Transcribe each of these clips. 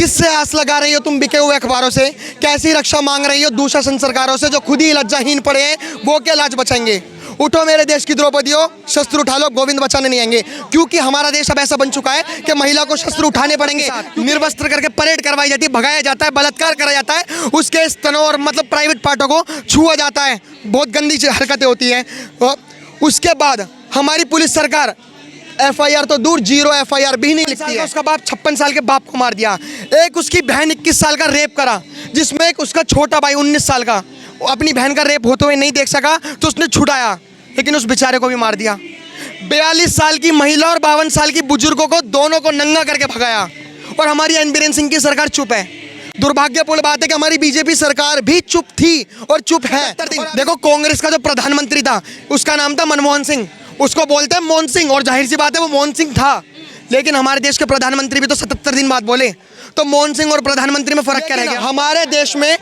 किससे आस लगा रही हो तुम बिके हुए अखबारों से? कैसी रक्षा मांग रही हो दुशासन सरकारों से जो खुद ही लज्जाहीन पड़े हैं? वो क्या लाज बचाएंगे? उठो मेरे देश की द्रौपदियों, शस्त्र उठा लो, गोविंद बचाने नहीं आएंगे। क्योंकि हमारा देश अब ऐसा बन चुका है कि महिला को शस्त्र उठाने पड़ेंगे। निर्वस्त्र करके परेड करवाई जाती है, भगाया जाता है, बलात्कार करा जाता है, उसके स्तनों और मतलब प्राइवेट पार्टों को छुआ जाता है, बहुत गंदी हरकतें होती हैं। उसके बाद हमारी पुलिस सरकार FIR तो दूर, 0 FIR भी नहीं लिखती है। उसका बाप 56 साल के बाप को मार दिया। एक उसकी बहन 21 साल का रेप करा, जिसमें एक उसका छोटा भाई 19 साल का अपनी बहन का रेप होते हुए नहीं देख सका तो उसने छुड़ाया, लेकिन उस बेचारे को भी मार दिया। 42 साल की महिला और 52 साल की बुजुर्गों को दोनों को नंगा करके भगाया, और हमारी एन बीरेन सिंह की सरकार चुप है। दुर्भाग्यपूर्ण बात है कि हमारी बीजेपी सरकार भी चुप थी और चुप है। देखो, कांग्रेस का जो प्रधानमंत्री था उसका नाम था मनमोहन सिंह, उसको बोलते हैं मोहन सिंह, और जाहिर सी बात है वो मोहन सिंह था। लेकिन हमारे देश के प्रधानमंत्री भी तो 77 दिन बाद बोले, तो मोहन सिंह और प्रधानमंत्री में फर्क क्या रहेगा? हमारे देश में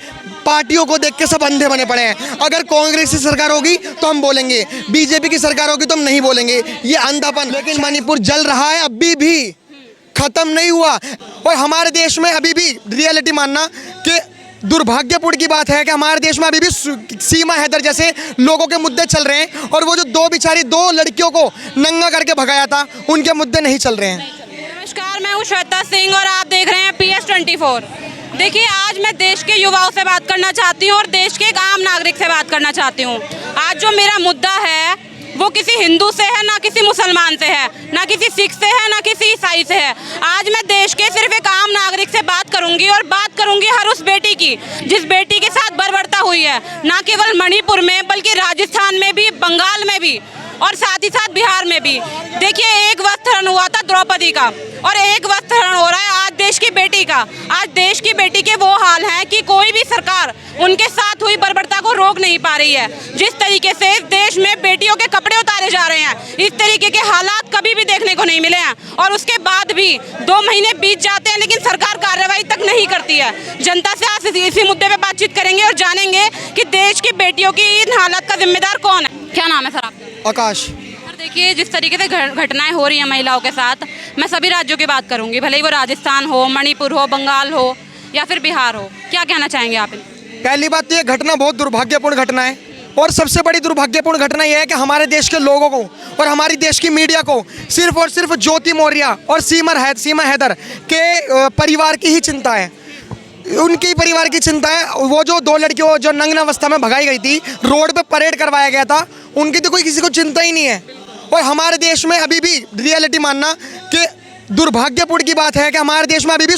पार्टियों को देख के सब अंधे बने पड़े हैं। अगर कांग्रेस की सरकार होगी तो हम बोलेंगे, बीजेपी की सरकार होगी तो हम नहीं बोलेंगे, ये अंधापन। लेकिन मणिपुर जल रहा है, अभी भी खत्म नहीं हुआ। और हमारे देश में अभी भी रियलिटी मानना कि दुर्भाग्यपूर्ण की बात है कि हमारे देश में अभी भी सीमा हैदर जैसे लोगों के मुद्दे चल रहे हैं, और वो जो दो लड़कियों को नंगा करके भगाया था, उनके मुद्दे नहीं चल रहे हैं। नमस्कार, मैं हूँ श्वेता सिंह और आप देख रहे हैं PS 24। देखिए, आज मैं देश के युवाओं से बात करना चाहती हूँ और देश के एक आम नागरिक से बात करना चाहती हूँ। आज जो मेरा मुद्दा है वो किसी हिंदू से है, ना किसी मुसलमान से है, ना किसी सिख से है, ना किसी ईसाई से है। आज मैं देश के सिर्फ एक आम नागरिक से बात करूंगी, और बात करूंगी हर उस बेटी की जिस बेटी के साथ बर्बरता हुई है, ना केवल मणिपुर में बल्कि राजस्थान में भी, बंगाल में भी, और साथ ही साथ बिहार में भी। देखिए, एक वस्त्रहरण हुआ था द्रौपदी का, और एक वस्त्रहरण हो रहा है आज देश की बेटी का। आज देश की बेटी के वो हाल हैं कि कोई भी सरकार उनके साथ हुई बर्बरता को रोक नहीं पा रही है। जिस तरीके से देश में बेटियों के कपड़े उतारे जा रहे हैं, इस तरीके के हालात कभी भी देखने को नहीं मिले हैं। और उसके बाद भी 2 महीने बीत जाते हैं, लेकिन सरकार कार्रवाई तक नहीं करती है। जनता से आज इसी मुद्दे पे बातचीत करेंगे और जानेंगे कि देश की बेटियों की इन हालात का जिम्मेदार कौन है। क्या नाम है सर आपका? आकाश। सर, देखिए, जिस तरीके से घटनाएं हो रही हैं महिलाओं के साथ, मैं सभी राज्यों की बात करूंगी, भले ही वो राजस्थान हो, मणिपुर हो, बंगाल हो या फिर बिहार हो। क्या कहना चाहेंगे आप? पहली बात तो ये घटना बहुत दुर्भाग्यपूर्ण घटना है, और सबसे बड़ी दुर्भाग्यपूर्ण घटना यह है कि हमारे देश के लोगों को और हमारी देश की मीडिया को सिर्फ और सिर्फ ज्योति मौर्य और सीमा हैदर के परिवार की ही चिंता है। उनकी परिवार की चिंता है। वो जो 2 लड़कियों जो नग्न अवस्था में भगाई गई थी, रोड पे परेड करवाया गया था, उनकी तो कोई किसी को चिंता ही नहीं है। और हमारे देश में अभी भी रियलिटी मानना कि दुर्भाग्यपूर्ण की बात है कि हमारे देश में अभी भी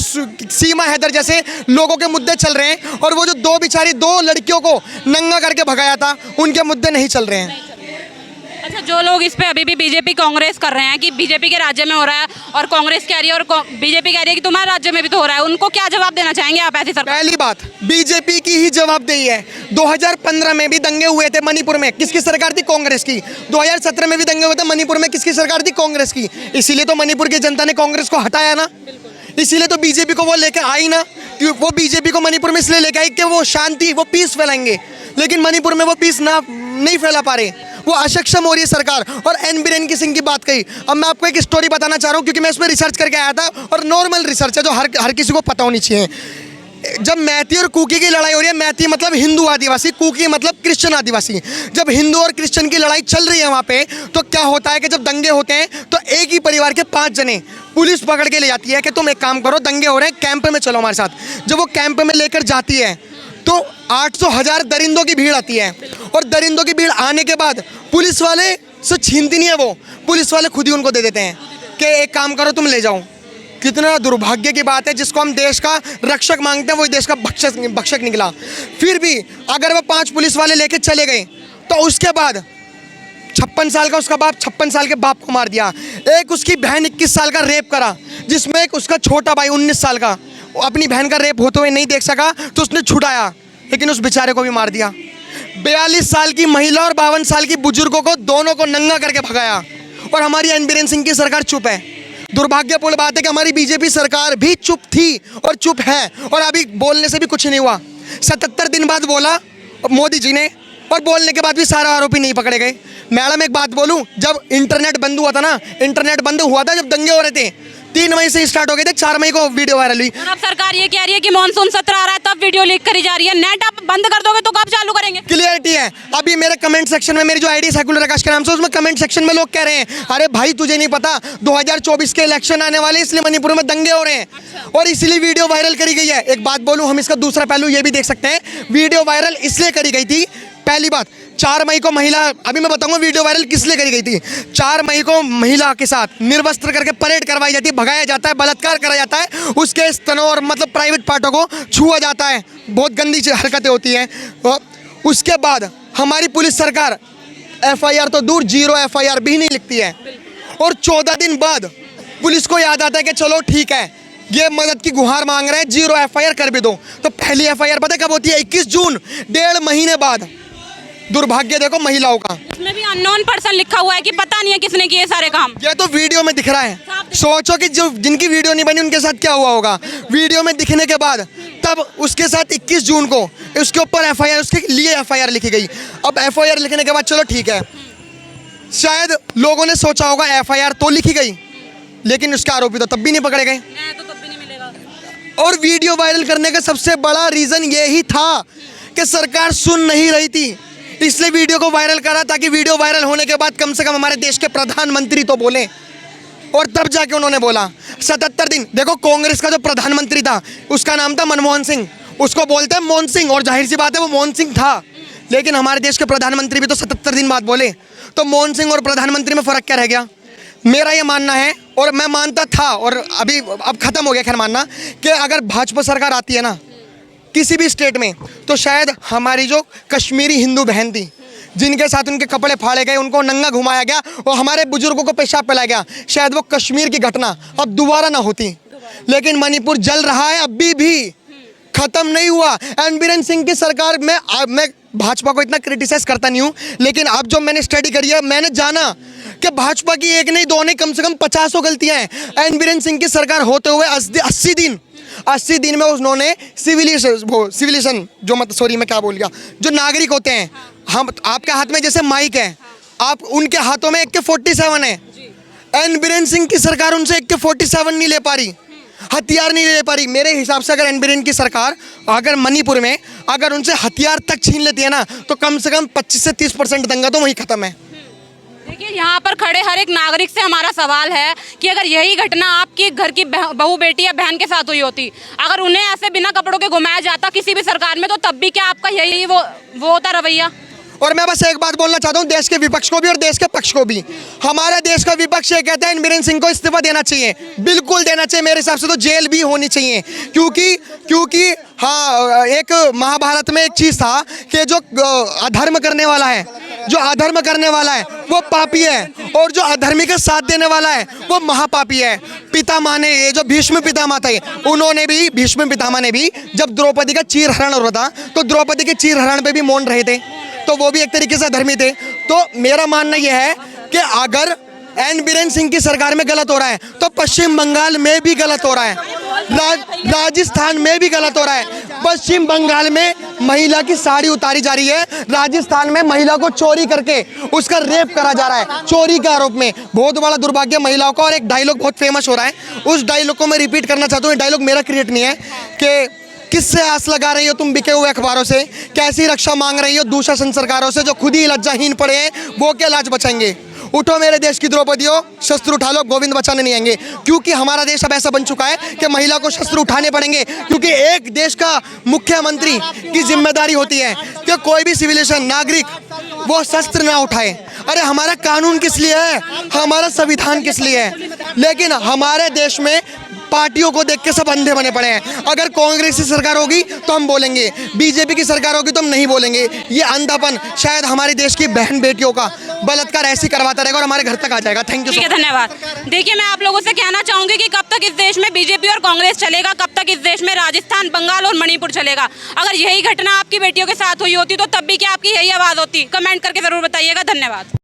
सीमा हैदर जैसे लोगों के मुद्दे चल रहे हैं, और वो जो 2 लड़कियों को नंगा करके भगाया था, उनके मुद्दे नहीं चल रहे हैं। अच्छा, जो लोग इस पे अभी भी बीजेपी कांग्रेस कर रहे हैं कि बीजेपी के राज्य में हो रहा है, और कांग्रेस कह रही है और बीजेपी कह रही है कि तुम्हारे राज्य में भी तो हो रहा है, उनको क्या जवाब देना चाहेंगे आप ऐसी सरकार? पहली बात, बीजेपी की ही जवाबदेही है। 2015 में भी दंगे हुए थे मणिपुर में, किसकी सरकार थी? कांग्रेस की। 2017 में भी दंगे हुए थे मणिपुर में, किसकी सरकार थी? कांग्रेस की। इसीलिए तो मणिपुर की जनता ने कांग्रेस को हटाया ना, इसीलिए तो बीजेपी को वो लेकर आई ना। वो बीजेपी को मणिपुर में इसलिए लेकर आई कि वो शांति, वो पीस फैलाएंगे, लेकिन मणिपुर में वो पीस नहीं फैला पा रहे, वो अक्षम हो रही है सरकार। और एन बीरेन सिंह की बात कही, अब मैं आपको एक स्टोरी बताना चाह रहा हूँ, क्योंकि मैं उसमें रिसर्च करके आया था, और नॉर्मल रिसर्च है जो हर किसी को पता होनी चाहिए। जब मैती और कुकी की लड़ाई हो रही है, मैती मतलब हिंदू आदिवासी, कुकी मतलब क्रिश्चियन आदिवासी, जब हिंदू और क्रिश्चियन की लड़ाई चल रही है वहाँ पे, तो क्या होता है कि जब दंगे होते हैं तो एक ही परिवार के 5 जने पुलिस पकड़ के ले जाती है कि तुम एक काम करो, दंगे हो रहे हैं, कैंप में चलो हमारे साथ। जब वो कैंप में लेकर जाती है तो 800,000 दरिंदों की भीड़ आती है, और दरिंदों की भीड़ आने के बाद पुलिस वाले से छीनती नहीं है, वो पुलिस वाले खुद ही उनको दे देते हैं कि एक काम करो, तुम ले जाओ। कितना दुर्भाग्य की बात है, जिसको हम देश का रक्षक मांगते हैं, वही देश का भक्षक निकला। फिर भी अगर वो 5 पुलिस वाले लेके चले गए, तो उसके बाद 56 साल का उसका बाप 56 साल के बाप को मार दिया। एक उसकी बहन 21 साल का रेप करा, जिसमें एक उसका छोटा भाई 19 साल का अपनी बहन का रेप होते हुए नहीं देख सका तो उसने छुड़ाया, लेकिन उस बेचारे को भी मार दिया। 42 साल की महिला और 52 साल की बुजुर्गों को दोनों को नंगा करके भगाया, और हमारी एन बीरेन सिंह की सरकार चुप है। दुर्भाग्यपूर्ण बात है कि हमारी बीजेपी सरकार भी चुप थी और चुप है, और अभी बोलने से भी कुछ नहीं हुआ। 77 दिन बाद बोला मोदी जी ने, और बोलने के बाद भी सारे आरोपी नहीं पकड़े गए। मैडम, एक बात बोलूं, जब इंटरनेट बंद हुआ था ना, इंटरनेट बंद हुआ था जब दंगे हो रहे थे, 3 मई से स्टार्ट हो गए थे, 4 मई को वीडियो वायरल हुई। और अब सरकार ये कह रही है कि मॉनसून सत्र आ रहा है तब वीडियो लीक करी जा रही है। नेट आप बंद कर दोगे तो कब चालू करेंगे? क्लियरिटी है। अभी मेरे कमेंट सेक्शन में, मेरी जो आईडी सेकुलर आकाश के नाम से, उसमें कमेंट सेक्शन में लोग कह रहे हैं अरे भाई तुझे नहीं पता 2024 के इलेक्शन आने वाले, इसलिए मणिपुर में दंगे हो रहे हैं और इसलिए वीडियो वायरल करी गई है। एक बात बोलूं, हम इसका दूसरा पहलू ये भी देख सकते हैं, वीडियो वायरल इसलिए करी गई थी, पहली बात 4 मई को महिला, अभी मैं बताऊंगा वीडियो वायरल किस लिए करी गई थी। 4 मई को महिला के साथ निर्वस्त्र करके परेड करवाई जाती है, भगाया जाता है, बलात्कार करा जाता है, उसके स्तनों और मतलब प्राइवेट पार्टों को छुआ जाता है, बहुत गंदी हरकतें होती हैं। उसके बाद हमारी पुलिस सरकार FIR तो दूर, 0 FIR भी नहीं लिखती है और 14 दिन बाद पुलिस को याद आता है कि चलो ठीक है ये मदद की गुहार मांग रहे हैं, 0 FIR कर भी दो। तो पहली FIR पता है कब होती है? 21 जून, 1.5 महीने बाद। दुर्भाग्य देखो महिलाओं का। इसमें भी अननोन पर्सन लिखा हुआ है कि पता नहीं है किसने किए सारे काम। ये तो वीडियो में दिख रहा है, सोचो कि जो जिनकी वीडियो नहीं बनी उनके साथ क्या हुआ होगा। वीडियो में दिखने के बाद तब उसके साथ 21 जून को उसके ऊपर FIR, उसके लिए FIR लिखी गई। अब FIR लिखने के बाद चलो ठीक है, शायद लोगों ने सोचा होगा FIR तो लिखी गई, लेकिन उसके आरोपी तो तब भी नहीं पकड़े गए। तो तब भी नहीं मिलेगा। और वीडियो वायरल करने का सबसे बड़ा रीजन ये ही था कि सरकार सुन नहीं रही थी, इसलिए वीडियो को वायरल करा, ताकि वीडियो वायरल होने के बाद कम से कम हमारे देश के प्रधानमंत्री तो बोले। और तब जाके उन्होंने बोला 77 दिन। देखो कांग्रेस का जो प्रधानमंत्री था उसका नाम था मनमोहन सिंह, उसको बोलते हैं मोहन सिंह, और जाहिर सी बात है वो मोहन सिंह था, लेकिन हमारे देश के प्रधानमंत्री भी तो 77 दिन बाद बोले। तो मोहन सिंह और प्रधानमंत्री में फ़र्क क्या रह गया? मेरा ये मानना है, और मैं मानता था और अभी अब ख़त्म हो गया खैर मानना, कि अगर भाजपा सरकार आती है ना किसी भी स्टेट में, तो शायद हमारी जो कश्मीरी हिंदू बहन थी जिनके साथ उनके कपड़े फाड़े गए, उनको नंगा घुमाया गया और हमारे बुजुर्गों को पेशाब पिलाया गया, शायद वो कश्मीर की घटना अब दोबारा ना होती। लेकिन मणिपुर जल रहा है, अभी भी खत्म नहीं हुआ। एन बीरेन सिंह की सरकार में, मैं भाजपा को इतना क्रिटिसाइज करता नहीं हूँ, लेकिन अब जो मैंने स्टडी करी है मैंने जाना कि भाजपा की एक नहीं, दो नहीं, कम से कम 50 गलतियाँ हैं। एन बीरेन सिंह की सरकार होते हुए 80 दिन में उन्होंने सिविलियन जो मत सॉरी मैं क्या बोल गया, जो नागरिक होते हैं, हम आपके हाथ में जैसे माइक है, आप उनके हाथों में AK-47 है। एन बीरेन सिंह की सरकार उनसे AK-47 नहीं ले पा रही, हथियार नहीं ले पा रही। मेरे हिसाब से अगर एन बीरेन की सरकार अगर मणिपुर में अगर उनसे हथियार तक छीन लेती है ना, तो कम से कम 25 से 30% दंगा तो वहीं खत्म है। देखिए यहाँ पर खड़े हर एक नागरिक से हमारा सवाल है कि अगर यही घटना आपकी घर की बहू बेटी या बहन के साथ हुई होती, अगर उन्हें ऐसे बिना कपड़ों के घुमाया जाता किसी भी सरकार में, तो तब भी क्या आपका यही वो होता रवैया? और मैं बस एक बात बोलना चाहता हूँ देश के विपक्ष को भी और देश के पक्ष को भी। हमारे देश का विपक्ष ये कहता है एन बीरेन सिंह को इस्तीफा देना चाहिए, बिल्कुल देना चाहिए, मेरे हिसाब से तो जेल भी होनी चाहिए, क्योंकि हाँ, एक महाभारत में एक चीज़ था कि जो अधर्म करने वाला है वो पापी है, और जो अधर्मी का साथ देने वाला है वो महापापी है। पितामह ने, ये जो भीष्म पितामह थे, उन्होंने भी, भीष्म पितामह ने भी जब द्रौपदी का चीरहरण हो रहा था तो द्रौपदी के चीरहरण पे भी मौन रहे थे, तो वो भी एक तरीके से धर्मी थे। तो मेरा मानना यह है कि अगर एन बीरेन सिंह की सरकार में गलत हो रहा है तो पश्चिम बंगाल में भी गलत हो रहा है, राजस्थान में भी गलत हो रहा है। पश्चिम बंगाल में महिला की साड़ी उतारी जा रही है, राजस्थान में महिला को चोरी करके उसका रेप करा जा रहा है चोरी के आरोप में। बहुत बड़ा दुर्भाग्य महिलाओं का। और एक डायलॉग बहुत फेमस हो रहा है, उस डायलॉग को मैं रिपीट करना चाहता हूँ। ये डायलॉग मेरा क्रिएट नहीं है कि किससे आस लगा रही हो तुम बिके हुए अखबारों से, कैसी रक्षा मांग रही हो दूसरा सरकारों से, जो खुद ही लज्जाहीन पड़े हैं वो क्या लाज बचाएंगे। उठो मेरे देश की द्रौपदियों, शस्त्र उठा लो, गोविंद बचाने नहीं आएंगे, क्योंकि हमारा देश अब ऐसा बन चुका है कि महिला को शस्त्र उठाने पड़ेंगे, क्योंकि एक देश का मुख्यमंत्री की जिम्मेदारी होती है कि कोई भी सिविलियन नागरिक वो शस्त्र ना उठाए। अरे हमारा कानून किस लिए है, हमारा संविधान किस लिए है, लेकिन हमारे देश में पार्टियों को देख के सब अंधे बने पड़े हैं। अगर कांग्रेस की सरकार होगी तो हम बोलेंगे, बीजेपी की सरकार होगी तो हम नहीं बोलेंगे। ये अंधापन शायद हमारे देश की बहन बेटियों का बलात्कार ऐसी करवाता रहेगा और हमारे घर तक आ जाएगा। Thank you. ठीक है, धन्यवाद। देखिए, मैं आप लोगों से कहना चाहूंगी कि कब तक इस देश में बीजेपी और कांग्रेस चलेगा, कब तक इस देश में राजस्थान, बंगाल और मणिपुर चलेगा। अगर यही घटना आपकी बेटियों के साथ हुई होती तो तब भी क्या आपकी यही आवाज़ होती? कमेंट करके ज़रूर बताइएगा। धन्यवाद।